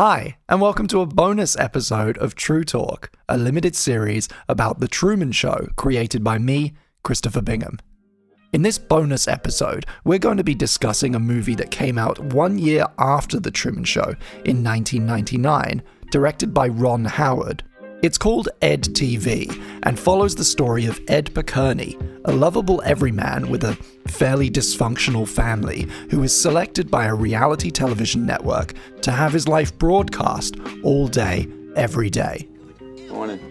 Hi, and welcome to a bonus episode of Trutalk, a limited series about The Truman Show created by me, Christopher Bingham. In this bonus episode, we're going to be discussing a movie that came out 1 year after The Truman Show in 1999, directed by Ron Howard. It's called EDtv and follows the story of Ed Picerni, a lovable everyman with a fairly dysfunctional family who is selected by a reality television network to have his life broadcast all day, every day. Morning.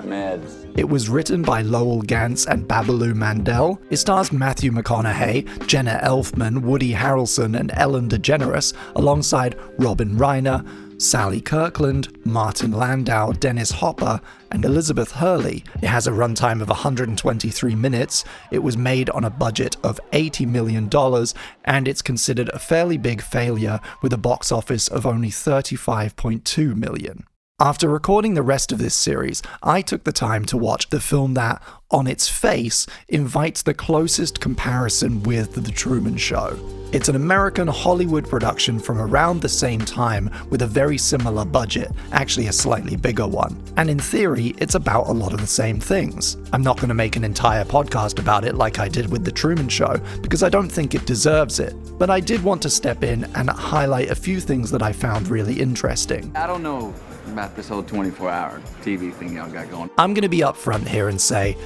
I'm Ed. It was written by Lowell Gantz and Babaloo Mandel. It stars Matthew McConaughey, Jenna Elfman, Woody Harrelson, and Ellen DeGeneres, alongside Robin Reiner, Sally Kirkland, Martin Landau, Dennis Hopper, and Elizabeth Hurley. It has a runtime of 123 minutes, it was made on a budget of $80 million, and it's considered a fairly big failure with a box office of only $35.2 million. After recording the rest of this series, I took the time to watch the film that, on its face, invites the closest comparison with The Truman Show. It's an American Hollywood production from around the same time with a very similar budget, actually a slightly bigger one. And in theory, it's about a lot of the same things. I'm not going to make an entire podcast about it like I did with The Truman Show, because I don't think it deserves it. But I did want to step in and highlight a few things that I found really interesting. I don't know about this whole 24-hour TV thing y'all got going. I'm going to be upfront here and say,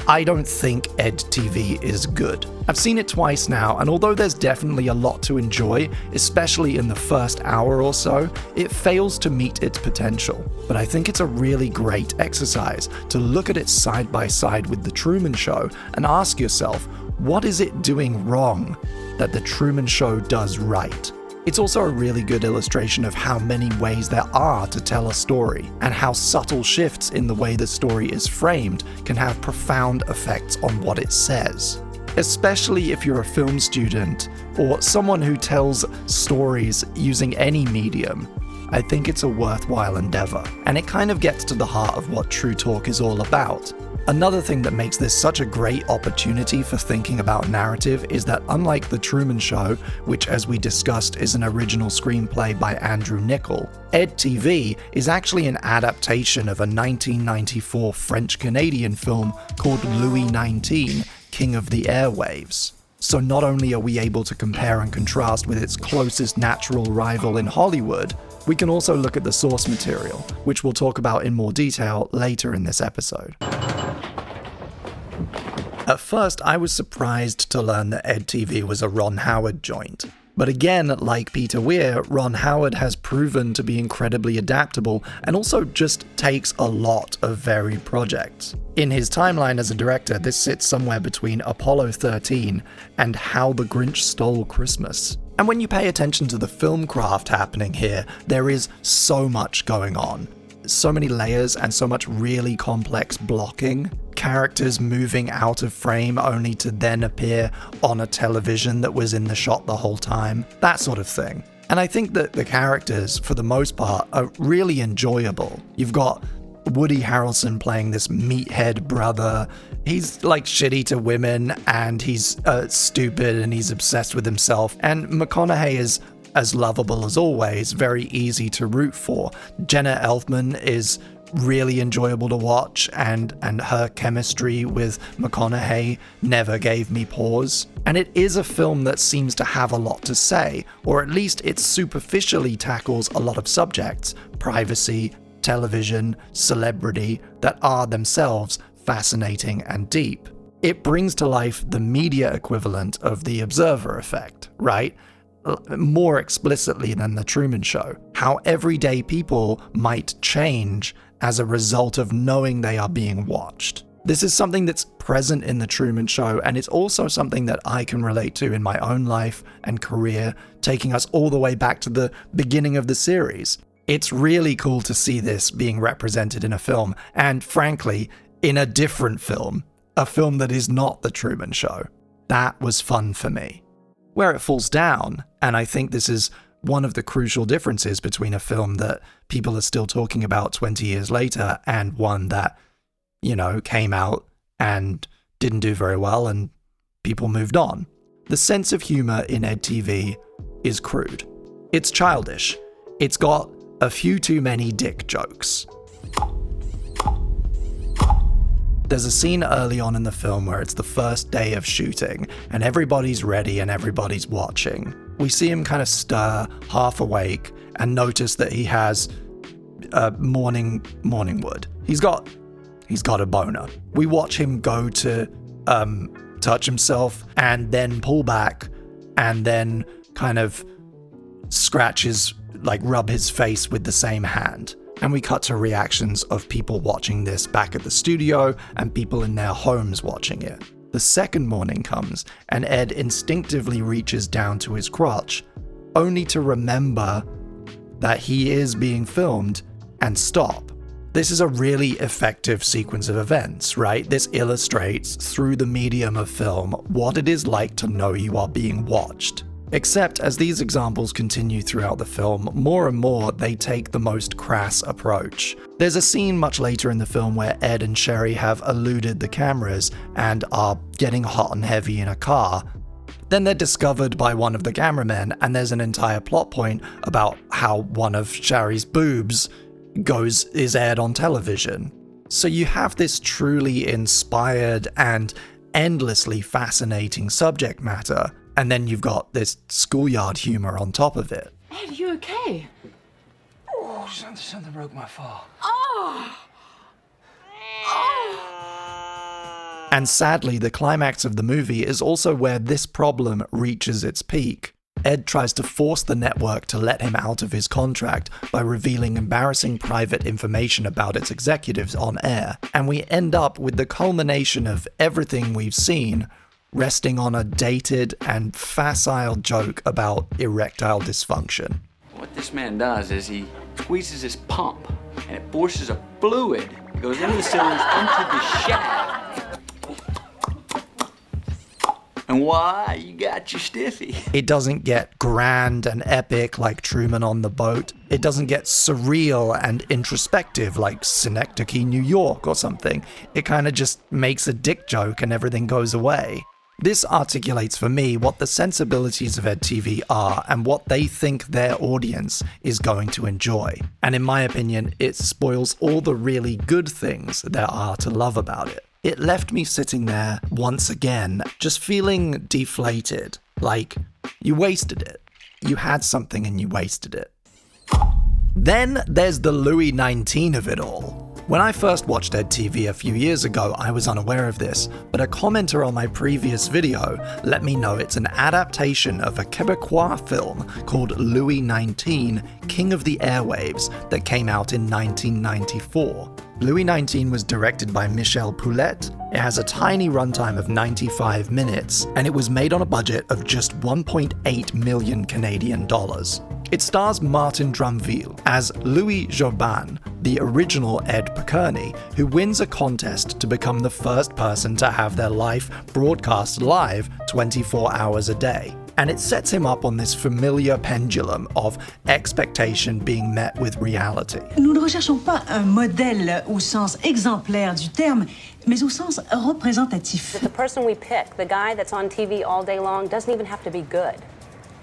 I don't think EDtv is good. I've seen it twice now, and although there's definitely a lot to enjoy, especially in the first hour or so, it fails to meet its potential. But I think it's a really great exercise to look at it side by side with The Truman Show and ask yourself, what is it doing wrong that The Truman Show does right? It's also a really good illustration of how many ways there are to tell a story, and how subtle shifts in the way the story is framed can have profound effects on what it says. Especially if you're a film student, or someone who tells stories using any medium, I think it's a worthwhile endeavor, and it kind of gets to the heart of what Trutalk is all about. Another thing that makes this such a great opportunity for thinking about narrative is that unlike The Truman Show, which as we discussed is an original screenplay by Andrew Niccol, EDtv is actually an adaptation of a 1994 French-Canadian film called Louis XIX, King of the Airwaves. So not only are we able to compare and contrast with its closest natural rival in Hollywood, we can also look at the source material, which we'll talk about in more detail later in this episode. At first, I was surprised to learn that EDtv was a Ron Howard joint. But again, like Peter Wier, Ron Howard has proven to be incredibly adaptable and also just takes a lot of varied projects. In his timeline as a director, this sits somewhere between Apollo 13 and How the Grinch Stole Christmas. And when you pay attention to the film craft happening here, there is so much going on. So many layers and so much really complex blocking. Characters moving out of frame only to then appear on a television that was in the shot the whole time. That sort of thing. And I think that the characters, for the most part, are really enjoyable. You've got Woody Harrelson playing this meathead brother. He's like shitty to women, and he's stupid, and he's obsessed with himself. And McConaughey is as lovable as always, very easy to root for. Jenna Elfman is really enjoyable to watch, and her chemistry with McConaughey never gave me pause. And it is a film that seems to have a lot to say, or at least it superficially tackles a lot of subjects, privacy, television, celebrity, that are themselves fascinating and deep. It brings to life the media equivalent of the observer effect, right? More explicitly than The Truman Show. How everyday people might change as a result of knowing they are being watched. This is something that's present in The Truman Show, and it's also something that I can relate to in my own life and career, taking us all the way back to the beginning of the series. It's really cool to see this being represented in a film, and frankly, in a different film, a film that is not The Truman Show. That was fun for me. Where it falls down, and I think this is one of the crucial differences between a film that people are still talking about 20 years later and one that, came out and didn't do very well and people moved on. The sense of humor in EDtv is crude. It's childish. It's got a few too many dick jokes. There's a scene early on in the film where it's the first day of shooting, and everybody's ready and everybody's watching. We see him kind of stir, half awake, and notice that he has morning wood. He's got a boner. We watch him go to touch himself and then pull back and then kind of rub his face with the same hand. And we cut to reactions of people watching this back at the studio and people in their homes watching it. The second morning comes, and Ed instinctively reaches down to his crotch, only to remember that he is being filmed and stop. This is a really effective sequence of events, right? This illustrates, through the medium of film, what it is like to know you are being watched. Except as these examples continue throughout the film, more and more they take the most crass approach. There's a scene much later in the film where Ed and Sherry have eluded the cameras and are getting hot and heavy in a car. Then they're discovered by one of the cameramen, and there's an entire plot point about how one of Sherry's boobs is aired on television. So you have this truly inspired and endlessly fascinating subject matter, and then you've got this schoolyard humor on top of it. Ed, are you okay? Oh, something broke my fall. Oh! And sadly, the climax of the movie is also where this problem reaches its peak. Ed tries to force the network to let him out of his contract by revealing embarrassing private information about its executives on air, and we end up with the culmination of everything we've seen resting on a dated and facile joke about erectile dysfunction. What this man does is he squeezes his pump, and it forces a fluid that goes into the cylinders into the shaft. And why? You got your stiffy. It doesn't get grand and epic like Truman on the Boat. It doesn't get surreal and introspective like Synecdoche, New York or something. It kind of just makes a dick joke and everything goes away. This articulates for me what the sensibilities of EDtv are and what they think their audience is going to enjoy. And in my opinion, it spoils all the really good things there are to love about it. It left me sitting there once again, just feeling deflated, like you wasted it. You had something and you wasted it. Then there's the Louis XIX of it all. When I first watched EDtv a few years ago, I was unaware of this, but a commenter on my previous video let me know it's an adaptation of a Quebecois film called Louis XIX, King of the Airwaves, that came out in 1994. Louis XIX was directed by Michel Poulette. It has a tiny runtime of 95 minutes, and it was made on a budget of just 1.8 million Canadian dollars. It stars Martin Drumville as Louis Jobin, the original Ed Picerni, who wins a contest to become the first person to have their life broadcast live 24 hours a day. And it sets him up on this familiar pendulum of expectation being met with reality. Nous ne recherchons pas un modèle au sens exemplaire du terme, mais au sens représentatif. The person we pick, the guy that's on TV all day long, doesn't even have to be good.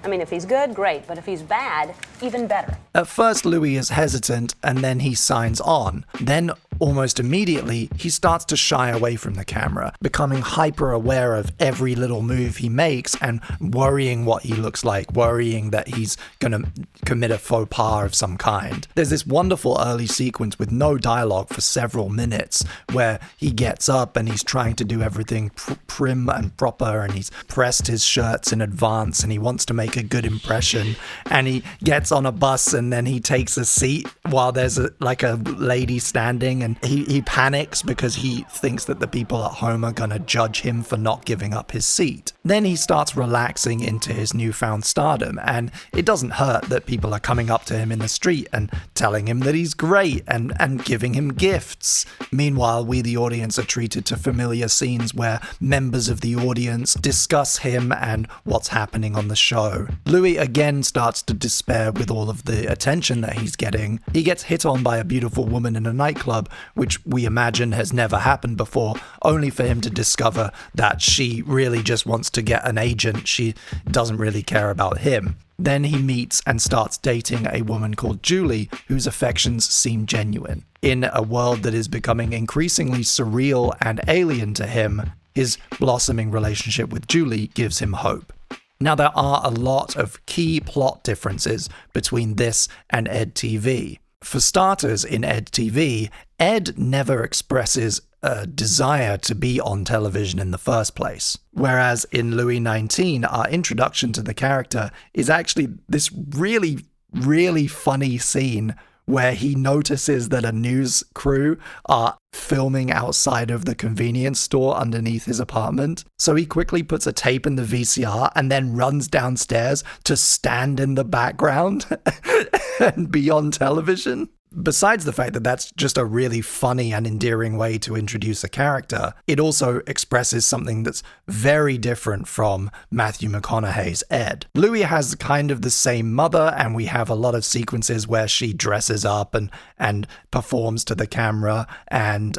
I mean, if he's good, great, but if he's bad, even better. At first, Louis is hesitant, and then he signs on. Then, almost immediately, he starts to shy away from the camera, becoming hyper-aware of every little move he makes and worrying what he looks like, worrying that he's gonna commit a faux pas of some kind. There's this wonderful early sequence with no dialogue for several minutes, where he gets up and he's trying to do everything prim and proper, and he's pressed his shirts in advance, and he wants to make a good impression, and he gets on a bus and then he takes a seat while there's a lady standing, and he panics because he thinks that the people at home are gonna judge him for not giving up his seat. Then he starts relaxing into his newfound stardom, and it doesn't hurt that people are coming up to him in the street and telling him that he's great and giving him gifts. Meanwhile, we the audience are treated to familiar scenes where members of the audience discuss him and what's happening on the show. Louis again starts to despair with all of the attention that he's getting. He gets hit on by a beautiful woman in a nightclub which we imagine has never happened before, only for him to discover that she really just wants to get an agent. She doesn't really care about him. Then he meets and starts dating a woman called Julie, whose affections seem genuine. In a world that is becoming increasingly surreal and alien to him, his blossoming relationship with Julie gives him hope. Now, there are a lot of key plot differences between this and EDtv. For starters, in EDtv, Ed never expresses a desire to be on television in the first place. Whereas in Louis 19, our introduction to the character is actually this really, really funny scene where he notices that a news crew are filming outside of the convenience store underneath his apartment. So he quickly puts a tape in the VCR and then runs downstairs to stand in the background and be on television. Besides the fact that that's just a really funny and endearing way to introduce a character, it also expresses something that's very different from Matthew McConaughey's Ed. Louis has kind of the same mother, and we have a lot of sequences where she dresses up and performs to the camera and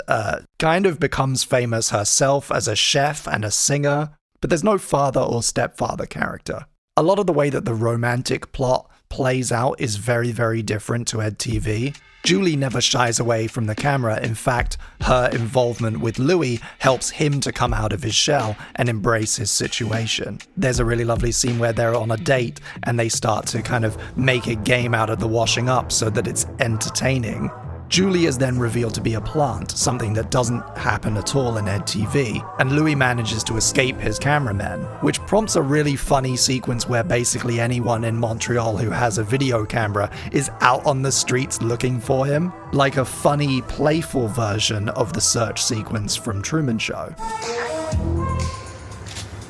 kind of becomes famous herself as a chef and a singer, but there's no father or stepfather character. A lot of the way that the romantic plot plays out is very, very different to EDtv. Julie never shies away from the camera. In fact, her involvement with Louis helps him to come out of his shell and embrace his situation. There's a really lovely scene where they're on a date and they start to kind of make a game out of the washing up so that it's entertaining. Julie is then revealed to be a plant, something that doesn't happen at all in EDtv, and Louis manages to escape his cameramen, which prompts a really funny sequence where basically anyone in Montreal who has a video camera is out on the streets looking for him, like a funny, playful version of the search sequence from Truman Show.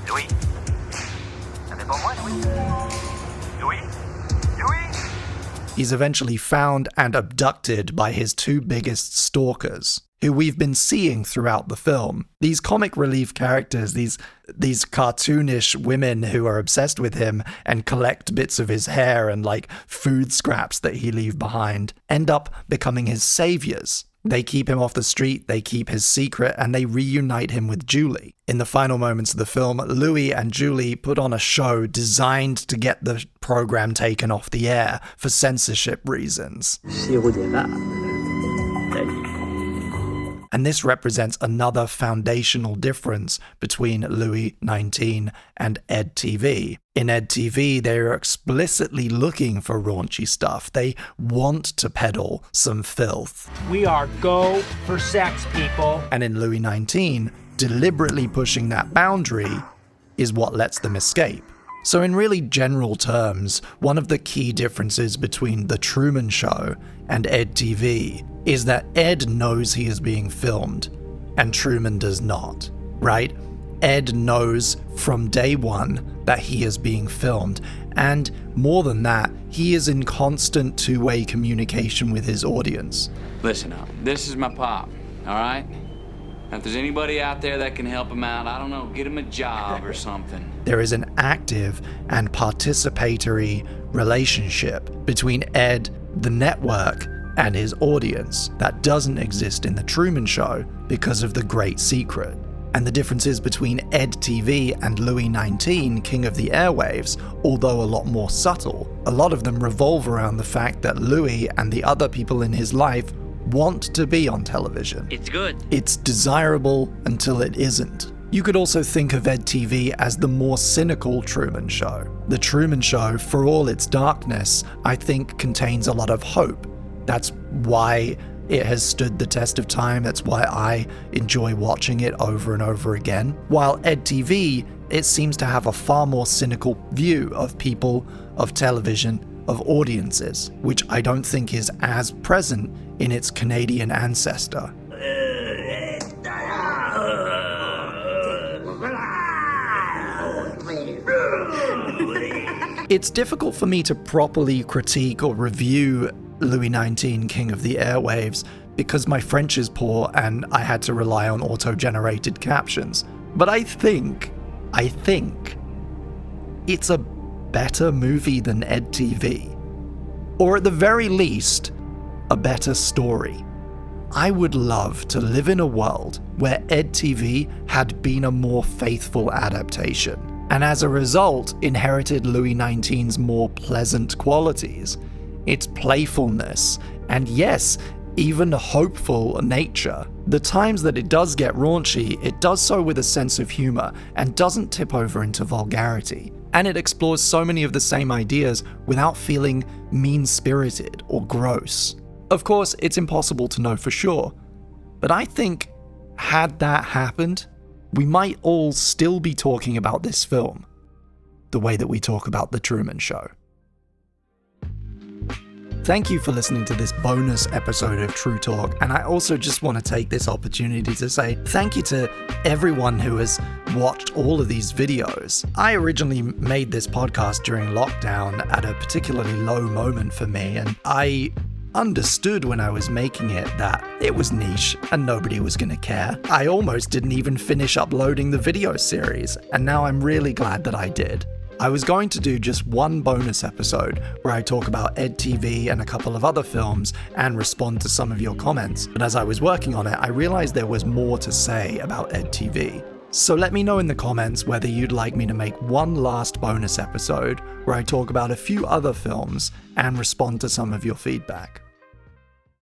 Louis? Ça fait pour moi, Louis? Louis? Louis? He's eventually found and abducted by his two biggest stalkers, who we've been seeing throughout the film. These comic relief characters, these cartoonish women who are obsessed with him and collect bits of his hair and like food scraps that he leaves behind, end up becoming his saviors. They keep him off the street, they keep his secret, and they reunite him with Julie. In the final moments of the film, Louis and Julie put on a show designed to get the program taken off the air for censorship reasons. And this represents another foundational difference between Louis 19 and EDtv. In EDtv, they are explicitly looking for raunchy stuff. They want to peddle some filth. We are go for sex, people. And in Louis 19, deliberately pushing that boundary is what lets them escape. So in really general terms, one of the key differences between The Truman Show and EDtv is that Ed knows he is being filmed, and Truman does not, right? Ed knows from day one that he is being filmed, and more than that, he is in constant two-way communication with his audience. Listen up, this is my pop, all right? Now, if there's anybody out there that can help him out, I don't know, get him a job or something. There is an active and participatory relationship between Ed, the network, and his audience that doesn't exist in The Truman Show because of the great secret. And the differences between EDtv and Louis 19, King of the Airwaves, although a lot more subtle, a lot of them revolve around the fact that Louis and the other people in his life want to be on television. It's good. It's desirable until it isn't. You could also think of EDtv as the more cynical Truman Show. The Truman Show, for all its darkness, I think contains a lot of hope. That's why it has stood the test of time. That's why I enjoy watching it over and over again. While EDtv, it seems to have a far more cynical view of people, of television, of audiences, which I don't think is as present in its Canadian ancestor. It's difficult for me to properly critique or review Louis 19, King of the Airwaves, because my French is poor and I had to rely on auto-generated captions. But I think it's a better movie than EDtv. Or at the very least, a better story. I would love to live in a world where EDtv had been a more faithful adaptation, and as a result inherited Louis XIX's more pleasant qualities, its playfulness, and yes, even hopeful nature. The times that it does get raunchy, it does so with a sense of humour and doesn't tip over into vulgarity. And it explores so many of the same ideas without feeling mean-spirited or gross. Of course, it's impossible to know for sure, but I think had that happened, we might all still be talking about this film the way that we talk about The Truman Show. Thank you for listening to this bonus episode of Trutalk, and I also just want to take this opportunity to say thank you to everyone who has watched all of these videos. I originally made this podcast during lockdown at a particularly low moment for me, and I understood when I was making it that it was niche and nobody was going to care. I almost didn't even finish uploading the video series, and now I'm really glad that I did. I was going to do just one bonus episode where I talk about EDtv and a couple of other films and respond to some of your comments, but as I was working on it, I realized there was more to say about EDtv. So let me know in the comments whether you'd like me to make one last bonus episode where I talk about a few other films and respond to some of your feedback.